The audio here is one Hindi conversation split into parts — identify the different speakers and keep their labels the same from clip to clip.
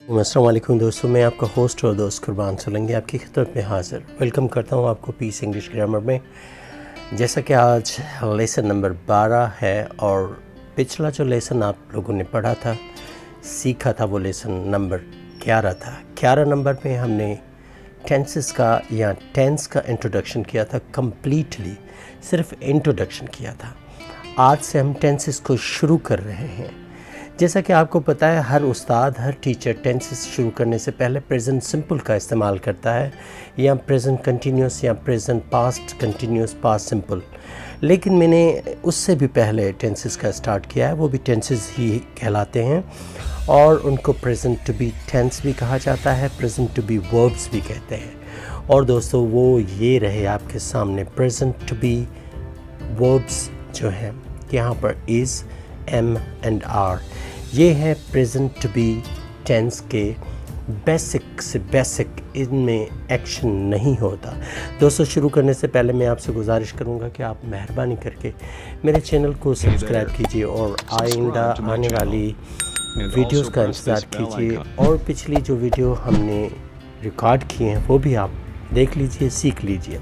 Speaker 1: अस्सलाम वालेकुम दोस्तों, मैं आपका होस्ट और दोस्त कुर्बान सोलंकी आपकी खिदमत में हाज़िर वेलकम करता हूँ आपको पीस इंग्लिश ग्रामर में। जैसा कि आज लेसन नंबर 12 है और पिछला जो लेसन आप लोगों ने पढ़ा था, सीखा था, वो लेसन नंबर 11 था। 11 नंबर में हमने टेंसेस का या टेंस का इंट्रोडक्शन किया था, कम्प्लीटली सिर्फ इंट्रोडक्शन किया था। आज से हम टेंसेस को शुरू कर रहे हैं। जैसा कि आपको पता है, हर उस्ताद, हर टीचर टेंसेस शुरू करने से पहले प्रेजेंट सिंपल का इस्तेमाल करता है, या प्रेजेंट कंटिन्यूस या present past continuous, past simple. लेकिन मैंने उससे भी पहले टेंसेस का स्टार्ट किया है, वो भी टेंसेस ही कहलाते हैं और उनको प्रेजेंट टू बी टेंस भी कहा जाता है, प्रेजेंट टू बी वर्ब्स भी कहते हैं। और दोस्तों, वो ये रहे आपके सामने प्रेजेंट टू बी वर्ब्स जो हैं, यहाँ पर इज़, एम एंड आर, ये है प्रेजेंट टू बी टेंस के बेसिक से बेसिक। इनमें एक्शन नहीं होता। दोस्तों, शुरू करने से पहले मैं आपसे गुजारिश करूंगा कि आप मेहरबानी करके मेरे चैनल को सब्सक्राइब कीजिए और आइंदा आने वाली वीडियोस का इंतज़ार कीजिए। और पिछली जो वीडियो हमने रिकॉर्ड किए हैं वो भी आप देख लीजिए, सीख लीजिए।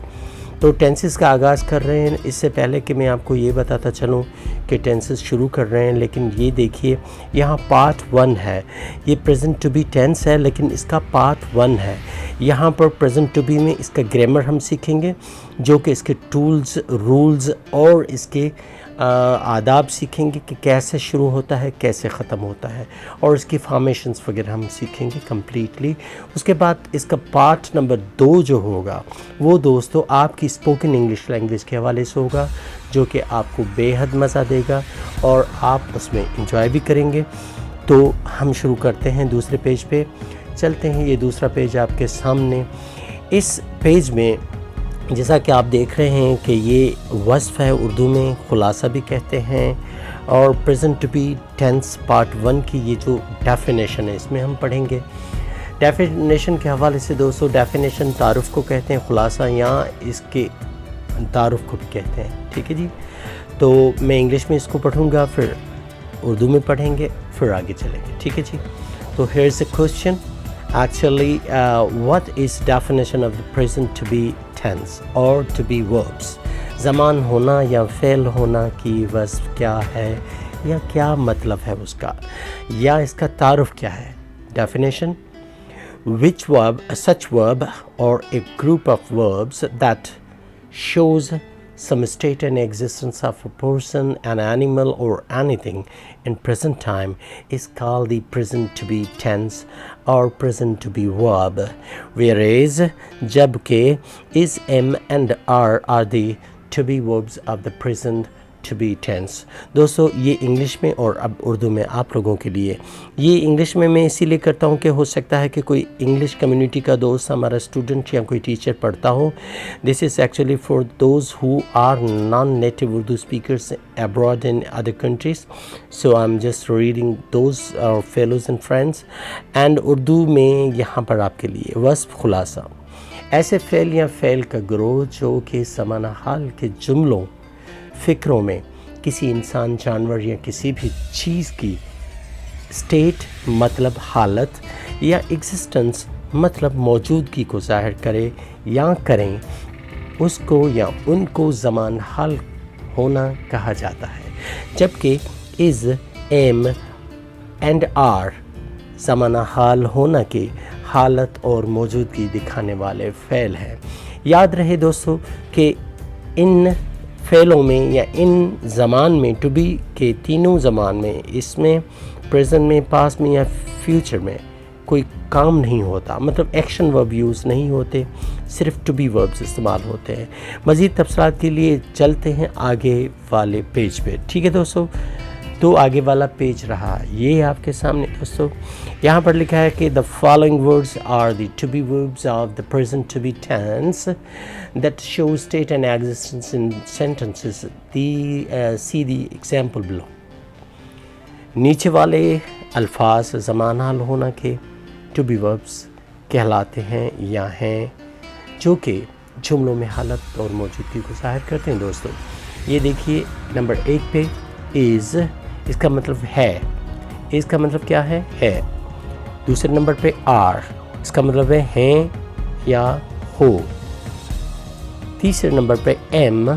Speaker 1: तो टेंसेस का आगाज़ कर रहे हैं। इससे पहले कि मैं आपको ये बताता चलूँ कि टेंसेस शुरू कर रहे हैं, लेकिन ये देखिए यहाँ पार्ट 1 है। ये प्रेजेंट टू बी टेंस है, लेकिन इसका पार्ट 1 है। यहाँ पर प्रेजेंट टू बी में इसका ग्रामर हम सीखेंगे, जो कि इसके टूल्स, रूल्स और इसके आदाब सीखेंगे कि कैसे शुरू होता है, कैसे ख़त्म होता है, और इसकी फॉर्मेशंस वगैरह हम सीखेंगे कम्प्लीटली। उसके बाद इसका पार्ट नंबर 2 जो होगा वो दोस्तों आपकी स्पोकन इंग्लिश लैंग्वेज के हवाले से होगा, जो कि आपको बेहद मज़ा देगा और आप उसमें इंजॉय भी करेंगे। तो हम शुरू करते हैं, दूसरे पेज पे चलते हैं। ये दूसरा पेज आपके सामने। इस पेज में जैसा कि आप देख रहे हैं कि ये वस्फ़ है, उर्दू में खुलासा भी कहते हैं। और present to be tense part 1 की ये जो डेफिनेशन है, इसमें हम पढ़ेंगे। डेफिनेशन के हवाले से दोस्तों, डेफिनेशन तारुफ़ को कहते हैं, खुलासा या इसके तारुफ़ को भी कहते हैं, ठीक है जी। तो मैं इंग्लिश में इसको पढ़ूँगा, फिर उर्दू में पढ़ेंगे, फिर आगे चलेंगे, ठीक है जी। तो here is a question actually, what is definition of the present to be tense or to be verbs? ज़मान होना या फ़ेल होना की वस्फ़ क्या है, या क्या मतलब है उसका, या इसका तारुफ़ क्या है। Definition: which verb, such verb or a group of verbs that shows some state and existence of a person, an animal or anything in present time is called the present to be tense or present to be verb, whereas जबकि is, am and are the to be verbs of the present to be tense। दोस्तों, ये इंग्लिश में और अब उर्दू में आप लोगों के लिए। ये इंग्लिश में मैं इसीलिए करता हूँ कि हो सकता है कि कोई इंग्लिश कम्युनिटी का दोस्त, हमारा स्टूडेंट या कोई टीचर पढ़ता हो। This is actually for those who are non native Urdu speakers abroad in other countries. So I am just reading those fellows and friends. And Urdu में यहाँ पर आपके लिए वस्फ़ खुलासा, ऐसे फ़ेल या फ़ेल का गिरोह जो कि ज़माना हाल के जुमलों, फ़िक्रों में किसी इंसान, जानवर या किसी भी चीज़ की स्टेट मतलब हालत, या एग्जिस्टेंस मतलब मौजूदगी को ज़ाहिर करे या करें, उसको या उनको ज़मान हाल होना कहा जाता है। जबकि इज़, एम एंड आर ज़माना हाल होना की हालत और मौजूदगी दिखाने वाले फ़ेल हैं। याद रहे दोस्तों कि इन फ़ेलों में या इन ज़मान में, टू बी के तीनों ज़मान में, इसमें प्रेजेंट में, पास्ट में या फ्यूचर में कोई काम नहीं होता, मतलब एक्शन वर्ब यूज़ नहीं होते, सिर्फ टू बी वर्ब्स इस्तेमाल होते हैं। मज़ीद तफसीलात के लिए चलते हैं आगे वाले पेज पे, ठीक है दोस्तों। तो आगे वाला पेज रहा ये आपके सामने दोस्तों। यहाँ पर लिखा है कि the following words are the to be verbs of the present to be tense that show state and existence in sentences. See the example below. नीचे वाले अल्फाज ज़मान हाल होना के टू बी वर्ब्स कहलाते हैं या हैं, जो कि जुमलों में हालत और मौजूदगी को ज़ाहिर करते हैं दोस्तों। ये देखिए नंबर 1 पे इज़, इसका मतलब है। इसका मतलब क्या है? दूसरे नंबर पे आर, इसका मतलब है हैं या हो। तीसरे नंबर पे एम,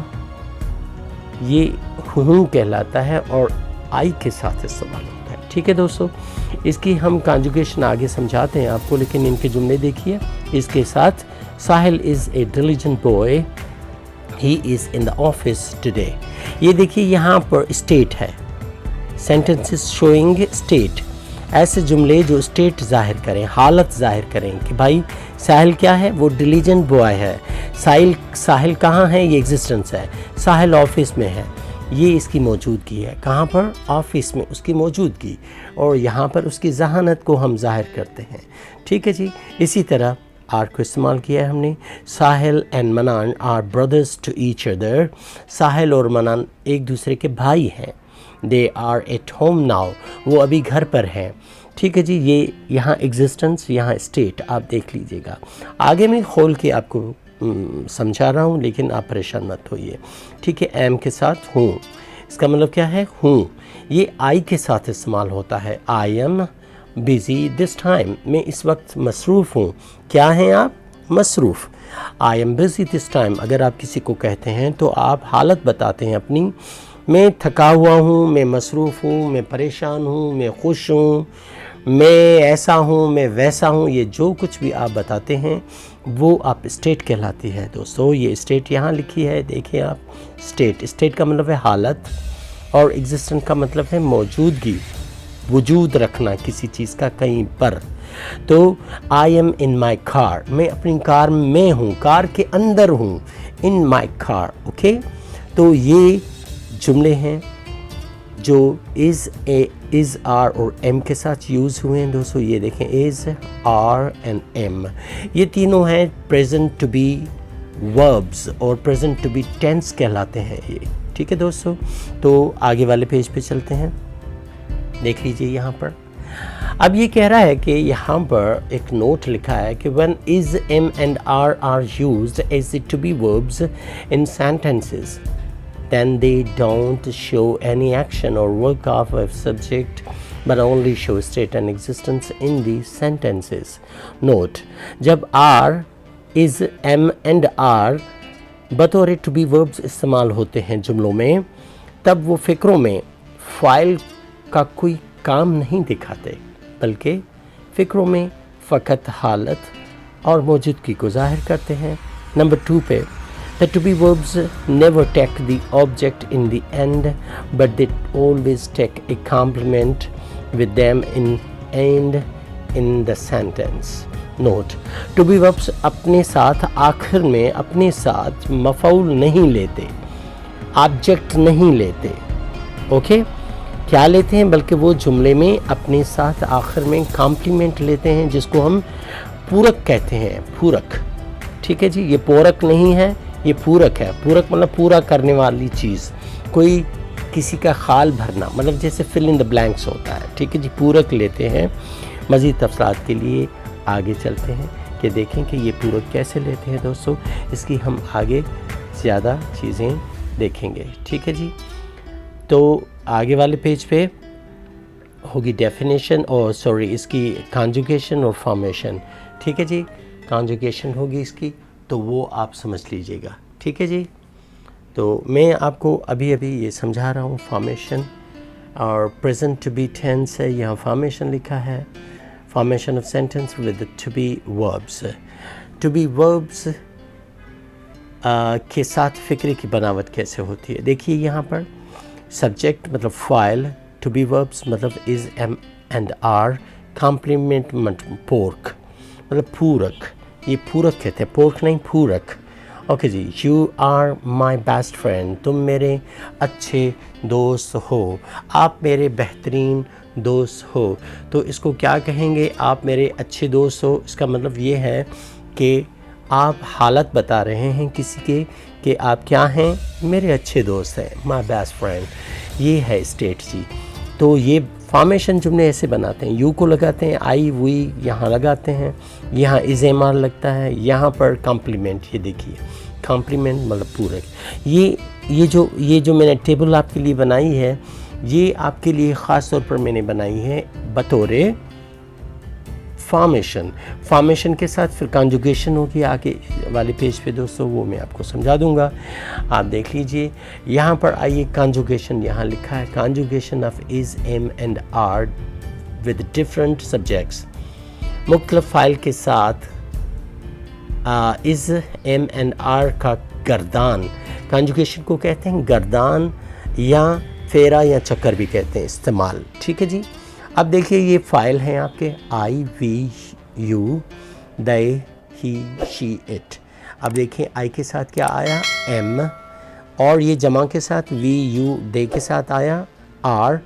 Speaker 1: ये हूँ कहलाता है और आई के साथ इस्तेमाल होता है। ठीक है दोस्तों, इसकी हम कॉन्जुगेशन आगे समझाते हैं आपको, लेकिन इनके जुमले देखिए। इसके साथ Sahil is a diligent boy, he is in the office today. ये देखिए यहाँ पर स्टेट है, सेंटेंसेस शोइंग स्टेट, ऐसे जुमले जो स्टेट जाहिर करें, हालत जाहिर करें कि भाई साहिल क्या है, वो डिलीजेंट बॉय है। साहिल कहाँ है, ये एग्जिस्टेंस है। साहिल ऑफिस में है, ये इसकी मौजूदगी है। कहाँ पर, ऑफिस में उसकी मौजूदगी, और यहाँ पर उसकी जहानत को हम जाहिर करते हैं। ठीक है जी। इसी तरह आर को इस्तेमाल किया है हमने। Sahil and Manan are brothers to each other, Sahil और मनान एक दूसरे के भाई हैं। They are at home now, वो अभी घर पर हैं। ठीक है जी, ये यहाँ एग्जिस्टेंस, यहाँ स्टेट, आप देख लीजिएगा। आगे मैं खोल के आपको समझा रहा हूँ, लेकिन आप परेशान मत होइए। ठीक है, एम के साथ हूँ, इसका मतलब क्या है, हूँ। ये आई के साथ इस्तेमाल होता है। I am busy this time, मैं इस वक्त मसरूफ़ हूँ। क्या हैं आप, मसरूफ़। I am busy this time, अगर आप किसी को कहते हैं तो आप हालत बताते हैं अपनी। मैं थका हुआ हूँ, मैं मसरूफ़ हूँ, मैं परेशान हूँ, मैं खुश हूँ, मैं ऐसा हूँ, मैं वैसा हूँ, ये जो कुछ भी आप बताते हैं वो आप स्टेट कहलाती है दोस्तों। ये स्टेट यहाँ लिखी है, देखिए आप, स्टेट का मतलब है हालत, और एग्जिस्टेंस का मतलब है मौजूदगी, वजूद रखना किसी चीज़ का कहीं पर। तो I am in my car, मैं अपनी कार में हूँ, कार के अंदर हूँ, इन माई कार। ओके, तो ये जुमले हैं जो इज़ आर और एम के साथ यूज़ हुए हैं दोस्तों। ये देखें, इज़, आर एंड एम, ये तीनों हैं प्रेजेंट टू बी वर्ब्स और प्रेजेंट टू बी टेंस कहलाते हैं ये। ठीक है दोस्तों, तो आगे वाले पेज पे चलते हैं। देख लीजिए यहाँ पर, अब ये कह रहा है कि यहाँ पर एक नोट लिखा है कि when is, am and are used as to be verbs in sentences, then they don't show any action or work of a subject but only show state and existence in the sentences. Note, जब R, is, M and R बतौर to be verbs इस्तेमाल होते हैं जुमलों में, तब वो फ़िक्रों में फ़ाइल का कोई काम नहीं दिखाते, बल्कि फ़िक्रों में फ़कत हालत और मौजूदगी को ज़ाहिर करते हैं। नंबर 2 पे, the to be verbs never take the object in the end, but they always take a complement with them in the sentence. Note, to be verbs अपने साथ आखिर में अपने साथ मफ़ऊल नहीं लेते, ऑब्जेक्ट नहीं लेते। ओके, क्या लेते हैं, बल्कि वो जुमले में अपने साथ आखिर में कॉम्प्लीमेंट लेते हैं, जिसको हम पूरक कहते हैं, पूरक। ठीक है जी, ये पूरक नहीं है, ये पूरक है। पूरक मतलब पूरा करने वाली चीज़, कोई किसी का खाल भरना, मतलब जैसे फिल इन द ब्लैंक्स होता है। ठीक है जी, पूरक लेते हैं। मज़ीद तफसीलात के लिए आगे चलते हैं कि देखें कि ये पूरक कैसे लेते हैं दोस्तों, इसकी हम आगे ज़्यादा चीज़ें देखेंगे। ठीक है जी, तो आगे वाले पेज पे होगी डेफिनेशन और इसकी कॉन्जुगेशन और फॉर्मेशन। ठीक है जी, कॉन्जुगेशन होगी इसकी, तो वो आप समझ लीजिएगा। ठीक है जी, तो मैं आपको अभी ये समझा रहा हूँ। फॉर्मेशन और प्रेजेंट टू बी टेंस है, यहाँ फॉर्मेशन लिखा है, formation of sentence with to be verbs. To be verbs के साथ फ़िक्रे की बनावट कैसे होती है, देखिए यहाँ पर सब्जेक्ट मतलब फ़ाइल, टू बी वर्ब्स मतलब is, am and are, complement मतलब पोर्क मतलब पूरक, ये पूरक कहते हैं, पोर्क नहीं, पूरक। ओके जी, you are my best friend, तुम मेरे अच्छे दोस्त हो, आप मेरे बेहतरीन दोस्त हो। तो इसको क्या कहेंगे, आप मेरे अच्छे दोस्त हो, इसका मतलब ये है कि आप हालत बता रहे हैं किसी के कि आप क्या हैं, मेरे अच्छे दोस्त हैं, माई बेस्ट फ्रेंड, ये है स्टेट जी। तो ये फॉर्मेशन जुमले ऐसे बनाते हैं, यू को लगाते हैं, आई वी यहाँ लगाते हैं, यहाँ इज़ एम आर लगता है, यहाँ पर कॉम्प्लीमेंट, ये देखिए कॉम्प्लीमेंट मतलब पूरक। ये जो मैंने टेबल आपके लिए बनाई है, ये आपके लिए ख़ास तौर पर मैंने बनाई है बतौर फॉर्मेशन, फॉर्मेशन के साथ फिर कॉन्जुगेशन होगी आगे वाले पेज पे दोस्तों, वो मैं आपको समझा दूंगा। आप देख लीजिए यहाँ पर आइए, कॉन्जुगेशन यहाँ लिखा है, conjugation of is, am and are with different subjects. मुख्तलिफ फ़ाइल के साथ इज़, एम एंड आर का गर्दान, कॉन्जुगेशन को कहते हैं गर्दान या फेरा या चक्कर भी कहते हैं इस्तेमाल। ठीक है जी। अब देखिए ये फ़ाइल हैं आपके I, we, you, they, he, she, it. अब देखिए आई के साथ क्या आया, एम, और ये जमा के साथ वी, यू, दे के साथ आया आर,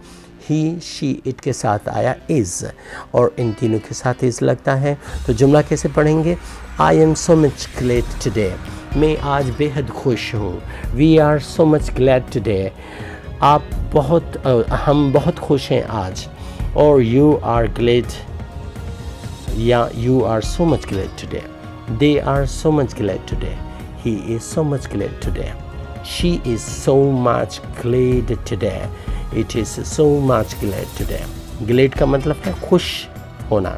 Speaker 1: ही, शी, इट के साथ आया इज़, और इन तीनों के साथ इज़ लगता है। तो जुमला कैसे पढ़ेंगे, I am so much glad today, मैं आज बेहद खुश हूँ। We are so much glad today, हम बहुत खुश हैं आज। और यू आर ग्लैड, या you are so much glad today, they are so much glad today, he is so much glad today, she is so much glad today, it is so much glad today. Glad का मतलब है खुश होना,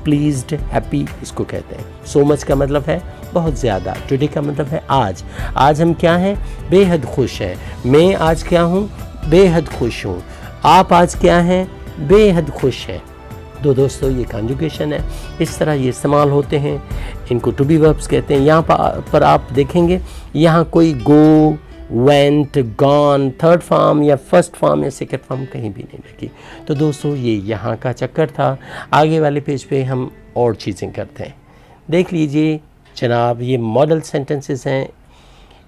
Speaker 1: प्लीज्ड, हैप्पी इसको कहते हैं। सो मच का मतलब है बहुत ज़्यादा, टुडे का मतलब है आज। आज हम क्या हैं, बेहद खुश हैं। मैं आज क्या हूँ, बेहद खुश हूँ। आप आज क्या हैं, बेहद खुश हैं। तो दोस्तों ये कॉन्जुगेशन है, इस तरह ये इस्तेमाल होते हैं, इनको टू बी वर्ब्स कहते हैं। यहाँ पर आप देखेंगे यहाँ कोई गो, वेंट, गॉन, थर्ड फॉर्म या फर्स्ट फॉर्म या सेकंड फॉर्म कहीं भी नहीं लगी। तो दोस्तों ये यहाँ का चक्कर था। आगे वाले पेज पे हम और चीज़ें करते हैं। देख लीजिए जनाब, ये मॉडल सेंटेंसेस हैं,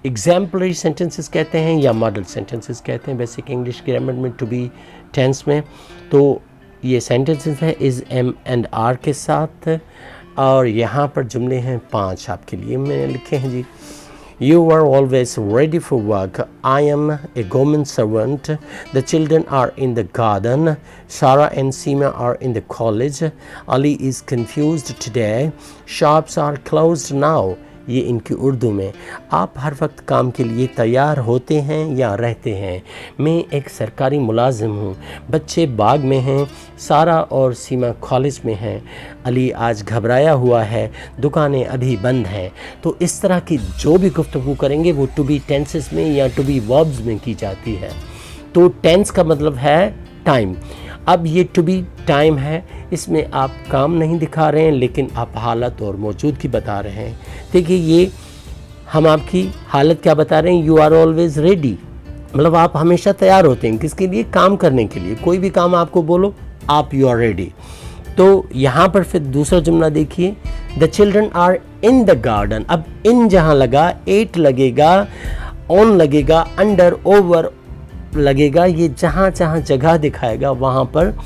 Speaker 1: एग्जाम्पलरी सेंटेंसेस कहते हैं या मॉडल सेंटेंसेस कहते हैं बेसिक इंग्लिश ग्रामर में, टू बी टेंस में। तो ये सेंटेंसेस हैं इज़, एम एंड आर के साथ, और यहाँ पर जुमले हैं 5 आपके लिए मैंने लिखे हैं जी। You are always ready for work. I am a government servant. The children are in the garden. Sarah and Seema are in the college. Ali is confused today. Shops are closed now. ये इनकी उर्दू में। आप हर वक्त काम के लिए तैयार होते हैं या रहते हैं। मैं एक सरकारी मुलाजिम हूँ। बच्चे बाग में हैं। सारा और सीमा कॉलेज में हैं। अली आज घबराया हुआ है। दुकानें अभी बंद हैं। तो इस तरह की जो भी गुफ्तगू करेंगे वो टू बी टेंसेस में या टू बी वर्ब्स में की जाती है। तो टेंस का मतलब है टाइम। अब ये टू बी टाइम है, इसमें आप काम नहीं दिखा रहे हैं लेकिन आप हालत और मौजूदगी बता रहे हैं। देखिए ये हम आपकी हालत क्या बता रहे हैं, यू आर ऑलवेज रेडी, मतलब आप हमेशा तैयार होते हैं किसके लिए, काम करने के लिए। कोई भी काम आपको बोलो आप यू आर रेडी। तो यहाँ पर फिर दूसरा जुमला देखिए, the children are in the garden. अब इन जहाँ लगा, एट लगेगा, ऑन लगेगा, अंडर, ओवर लगेगा, ये जहाँ जहाँ जगह दिखाएगा वहाँ पर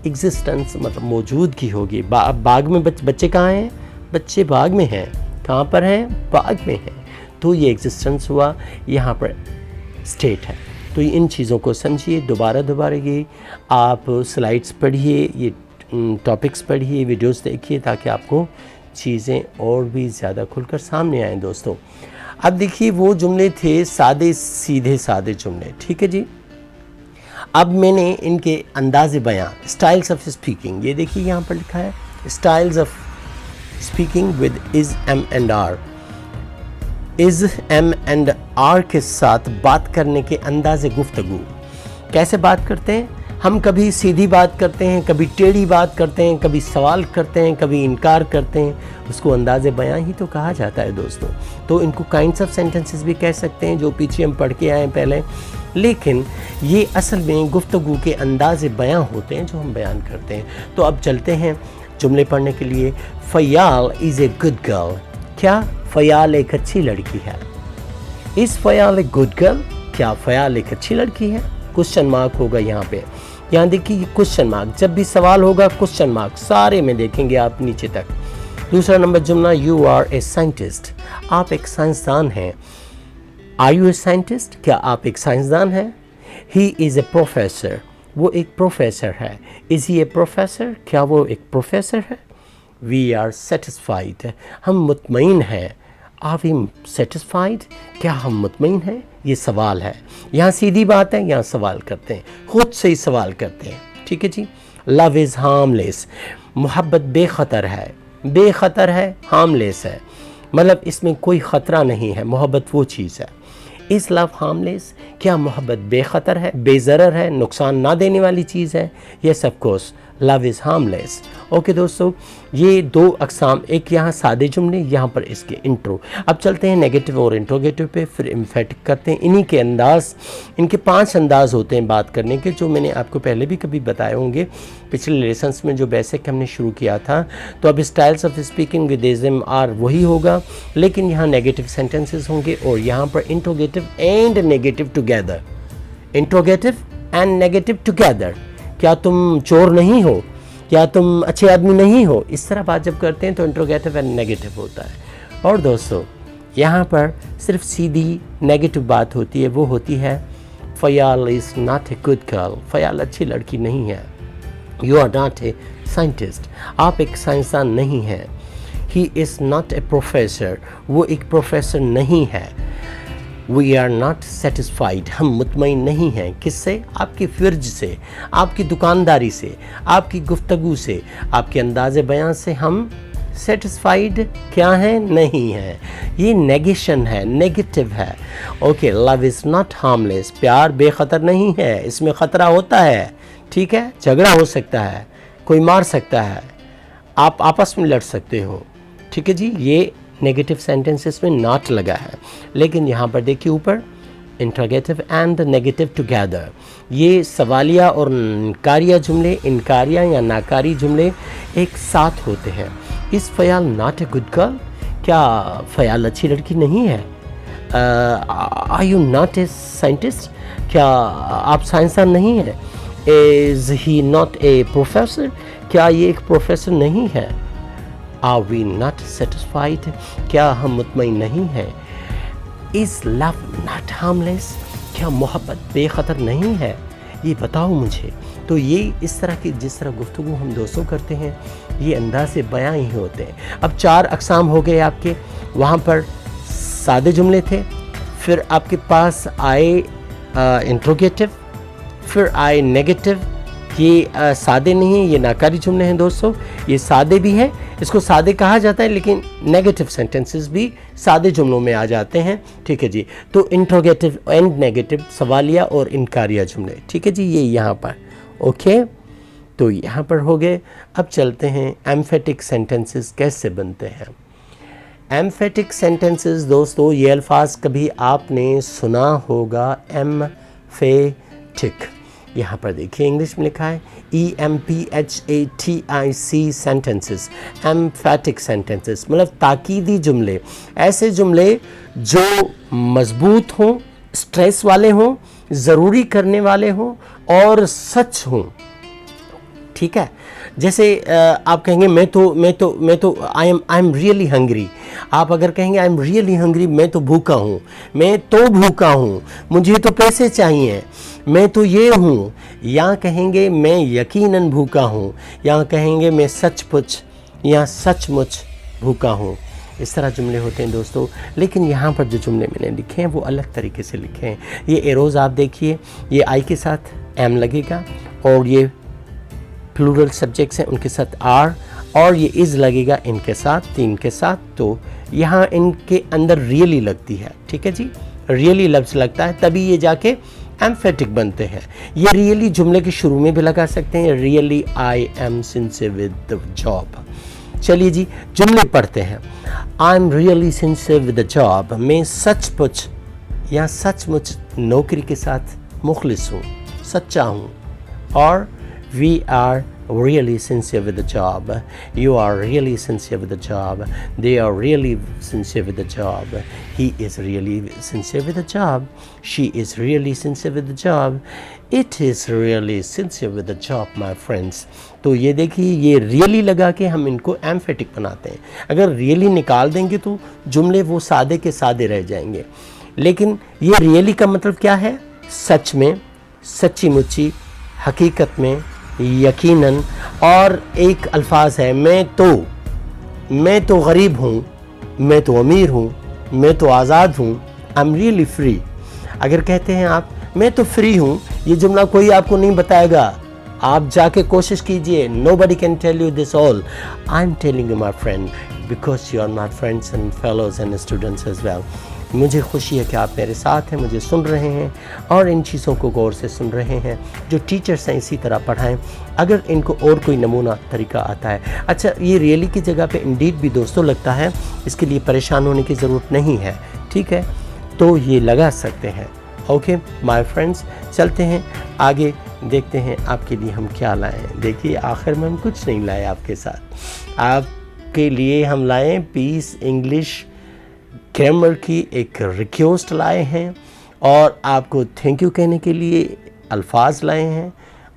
Speaker 1: एग्जिस्टेंस मतलब मौजूदगी होगी। बाग में बच्चे कहाँ हैं, बच्चे बाग में हैं। कहाँ पर हैं, बाग में हैं। तो ये एग्जिस्टेंस हुआ, यहाँ पर स्टेट है। तो इन चीज़ों को समझिए। दोबारा ये आप स्लाइड्स पढ़िए, ये टॉपिक्स पढ़िए, वीडियोस देखिए ताकि आपको चीज़ें और भी ज़्यादा खुलकर सामने आएँ दोस्तों। अब देखिए वो जुमले थे सादे सीधे सादे जुमले, ठीक है जी। अब मैंने इनके अंदाज़े बयां, स्टाइल्स ऑफ स्पीकिंग, ये देखिए यहाँ पर लिखा है styles of speaking with is, am and are. Is, am and are के साथ बात करने के अंदाज़े गुफ्तगू। कैसे बात करते हैं हम, कभी सीधी बात करते हैं, कभी टेढ़ी बात करते हैं, कभी सवाल करते हैं, कभी इनकार करते हैं। उसको अंदाज़े बयां ही तो कहा जाता है दोस्तों। तो इनको काइंड्स ऑफ सेंटेंसेस भी कह सकते हैं, जो पीछे हम पढ़ के आए पहले। लेकिन ये असल में गुफ्तगू के अंदाज़े बयां होते हैं जो हम बयान करते हैं। तो अब चलते हैं जुमले पढ़ने के लिए। फ़याल इज़ ए गुड गर्ल। क्या फ़याल एक अच्छी लड़की है। इज़ फ़याल ए गुड गर्ल, क्या फ़याल एक अच्छी लड़की है। क्वेश्चन मार्क होगा यहाँ पे। यहाँ देखिए क्वेश्चन मार्क, जब भी सवाल होगा क्वेश्चन मार्क, सारे में देखेंगे आप नीचे तक। दूसरा नंबर जुमला, यू आर ए साइंटिस्ट। आप एक साइंसदान हैं। आर यू ए साइंटिस्ट, क्या आप एक साइंसदान हैं। ही इज़ ए प्रोफेसर, वो एक प्रोफेसर है। इज़ ही ए प्रोफेसर, क्या वो एक प्रोफेसर है। वी आर सेटिस्फाइड, हम मुतमईन हैं। आर वी सेटिस्फाइड, क्या हम मुतमईन हैं। ये सवाल है, यहाँ सीधी बात है, यहाँ सवाल करते हैं, खुद से ही सवाल करते हैं, ठीक है जी। लव इज़ हार्मलेस, मोहब्बत बेखतर है, बेखतर है, हार्मलेस है, मतलब इसमें कोई ख़तरा नहीं है। मोहब्बत वो चीज़ है। इस लव हार्मलेस, क्या मोहब्बत बेखतर है, बेज़रर है, नुकसान ना देने वाली चीज़ है? Yes of course, love is harmless. Okay दोस्तों, ये दो अक़साम, एक यहाँ सादे जुमले, यहाँ पर इसके इंट्रो। अब चलते हैं नेगेटिव और इंट्रोगेटिव पे, फिर एम्फेटिक करते हैं। इन्हीं के अंदाज़, इनके 5 अंदाज़ होते हैं बात करने के, जो मैंने आपको पहले भी कभी बताए होंगे पिछले लेसन्स में, जो बेसिक हमने शुरू किया था। तो अब styles of speaking with is am are वही होगा, लेकिन यहाँ नेगेटिव सेंटेंसेस होंगे और यहाँ पर interrogative and negative together. Interrogative and negative together. क्या तुम चोर नहीं हो, क्या तुम अच्छे आदमी नहीं हो, इस तरह बात जब करते हैं तो इंट्रोगेटिव एंड नेगेटिव होता है। और दोस्तों यहाँ पर सिर्फ सीधी नेगेटिव बात होती है, वो होती है Fayal is not a good girl. Fayal अच्छी लड़की नहीं है। You are not a scientist, आप एक साइंसदान नहीं हैं। He is not a professor, वो एक प्रोफेसर नहीं है। वी आर नॉट सेटिस्फाइड, हम मुतमईन नहीं हैं। किससे? आपकी फ़िर्ज से, आपकी दुकानदारी से, आपकी गुफ्तगू से, आपके अंदाज़े बयान से हम सेटिस्फाइड क्या हैं? नहीं हैं। ये नेगेशन है, नेगेटिव है। Okay, love is not harmless, प्यार बेखतर नहीं है, इसमें ख़तरा होता है। ठीक है, झगड़ा हो सकता है, कोई मार सकता है, आप आपस में लड़ सकते हो। ठीक है जी, ये नेगेटिव सेंटेंसेस में नॉट लगा है। लेकिन यहाँ पर देखिए ऊपर, इंट्रोगेटिव एंड नेगेटिव टुगेदर, ये सवालिया और इनकारिया जुमले, इनकारिया या नाकारी जुमले एक साथ होते हैं। Is Fayal not a good girl, क्या फ़याल अच्छी लड़की नहीं है? Are you not a scientist, क्या आप साइंसदान नहीं हैं? Is he not a professor, क्या ये एक प्रोफेसर नहीं है? आर वी नॉट सेटिस्फाइड, क्या हम मुतमईन नहीं हैं? इज़ लव नॉट हार्मलेस, क्या मोहब्बत बेखतर नहीं है? ये बताओ मुझे। तो ये इस तरह की, जिस तरह गुफ्तगू हम दोस्तों करते हैं, ये अंदाज़े बयां ही होते हैं। अब 4 अक़साम हो गए आपके। वहाँ पर सादे जुमले थे, फिर आपके पास आए इंट्रोगेटिव, फिर आए नेगेटिव। ये सादे नहीं हैं, ये नाकारी जुमले हैं दोस्तों। ये सादे भी हैं, इसको सादे कहा जाता है, लेकिन नेगेटिव सेंटेंसेस भी सादे जुमलों में आ जाते हैं। ठीक है जी, तो इंट्रोगेटिव एंड नेगेटिव, सवालिया और इनकारिया जुमले। ठीक है जी, ये यहाँ पर ओके, तो यहाँ पर हो गए। अब चलते हैं एम्फेटिक सेंटेंसेस कैसे बनते हैं। एम्फेटिक सेंटेंसेस दोस्तों, ये अल्फाज कभी आपने सुना होगा, एम्फेटिक। यहाँ पर देखिए इंग्लिश में लिखा है EMPHATIC सेंटेंसेस, एम्फेटिक सेंटेंसेस, मतलब ताकीदी जुमले, ऐसे जुमले जो मजबूत हों, स्ट्रेस वाले हों, ज़रूरी करने वाले हों और सच हों। ठीक है, जैसे आप कहेंगे मैं तो आई एम रियली हंग्री। आप अगर कहेंगे आई एम रियली हंग्री, मैं तो भूखा हूँ, मैं तो भूखा हूँ, मुझे तो पैसे चाहिए, मैं तो ये हूँ। या कहेंगे मैं यकीनन भूखा हूँ, या कहेंगे मैं सचमुच या सचमुच भूखा हूँ। इस तरह जुमले होते हैं दोस्तों। लेकिन यहाँ पर जो जुमले मैंने लिखे हैं वो अलग तरीके से लिखे हैं। ये एरोज़ आप देखिए, ये आई के साथ एम लगेगा, और ये प्लूरल सब्जेक्ट्स हैं उनके साथ आर, और ये इज़ लगेगा इनके साथ, 3 के साथ। तो यहाँ इनके अंदर रियली लगती है। ठीक है जी, रियली लफ्ज़ लगता है, तभी ये जाके एम्फेटिक बनते हैं। ये रियली जुमले के शुरू में भी लगा सकते हैं, really I am sincere with the job. चलिए जी, जुमले पढ़ते हैं। I am really sincere with the job, मैं सचमुच या सचमुच नौकरी के साथ मुखलिस हूँ, सच्चा हूँ। और we are really sincere with the job, you are really sincere with the job, they are really sincere with the job, he is really sincere with the job, she is really sincere with the job, it is really sincere with the job my friends। तो ये देखिए, ये really लगा के हम इनको एम्फेटिक बनाते हैं। अगर really निकाल देंगे तो जुमले वो सादे के सादे रह जाएंगे। लेकिन ये really का मतलब क्या है? सच में, सच्ची मुच्ची, हकीकत में, यकीनन। और एक अल्फाज है मैं तो गरीब हूँ, मैं तो अमीर हूँ, मैं तो आज़ाद हूँ, आई एम रियली फ्री। अगर कहते हैं आप मैं तो फ्री हूँ, ये जुमला कोई आपको नहीं बताएगा आप जाके कोशिश कीजिए। Nobody can tell you this all. I'm telling you, my friend, because you are my friends and fellows and students as well. मुझे खुशी है कि आप मेरे साथ हैं, मुझे सुन रहे हैं और इन चीज़ों को गौर से सुन रहे हैं। जो टीचर्स हैं इसी तरह पढ़ाएं। अगर इनको और कोई नमूना तरीका आता है, अच्छा ये रियली की जगह पे इंडीड भी दोस्तों लगता है, इसके लिए परेशान होने की ज़रूरत नहीं है, ठीक है, तो ये लगा सकते हैं। ओके माय फ्रेंड्स, चलते हैं आगे, देखते हैं आपके लिए हम क्या लाए हैं। देखिए आखिर में हम कुछ नहीं लाए आपके साथ, आपके लिए हम लाए पीस इंग्लिश ग्रामर की एक रिक्वेस्ट लाए हैं और आपको थैंक यू कहने के लिए अल्फाज लाए हैं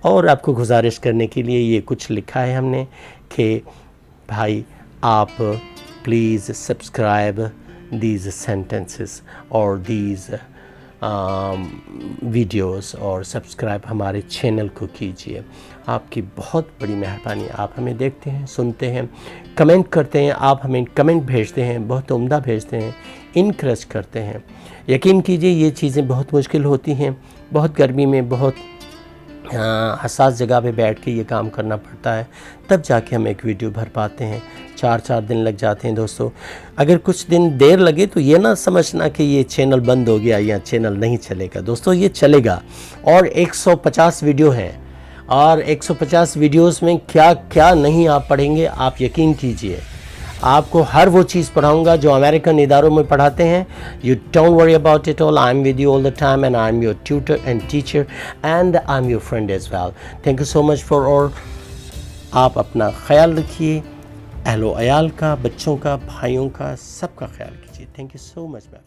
Speaker 1: और आपको गुजारिश करने के लिए ये कुछ लिखा है हमने कि भाई आप प्लीज़ सब्सक्राइब दीज सेंटेंसेस और दीज वीडियोस और सब्सक्राइब हमारे चैनल को कीजिए। आपकी बहुत बड़ी मेहरबानी। आप हमें देखते हैं, सुनते हैं, कमेंट करते हैं, आप हमें कमेंट भेजते हैं, बहुत उम्दा भेजते हैं, इनकरेज करते हैं। यकीन कीजिए ये चीज़ें बहुत मुश्किल होती हैं, बहुत गर्मी में बहुत हसास जगह पे बैठ के ये काम करना पड़ता है, तब जाके हम एक वीडियो भर पाते हैं। 4-4 दिन लग जाते हैं दोस्तों। अगर कुछ दिन देर लगे तो ये ना समझना कि ये चैनल बंद हो गया या चैनल नहीं चलेगा। दोस्तों ये चलेगा और 150 वीडियो हैं और 150 वीडियोस में क्या क्या नहीं आप पढ़ेंगे, आप यकीन कीजिए। आपको हर वो चीज़ पढ़ाऊंगा जो अमेरिकन इदारों में पढ़ाते हैं। You don't worry about it all, I am with you all the time and I am your tutor and teacher and I am your friend as well. Thank you so much for all. आप अपना ख्याल रखिए, अहलो अयाल का, बच्चों का, भाइयों का, सबका ख्याल कीजिए। Thank you so much ma'am.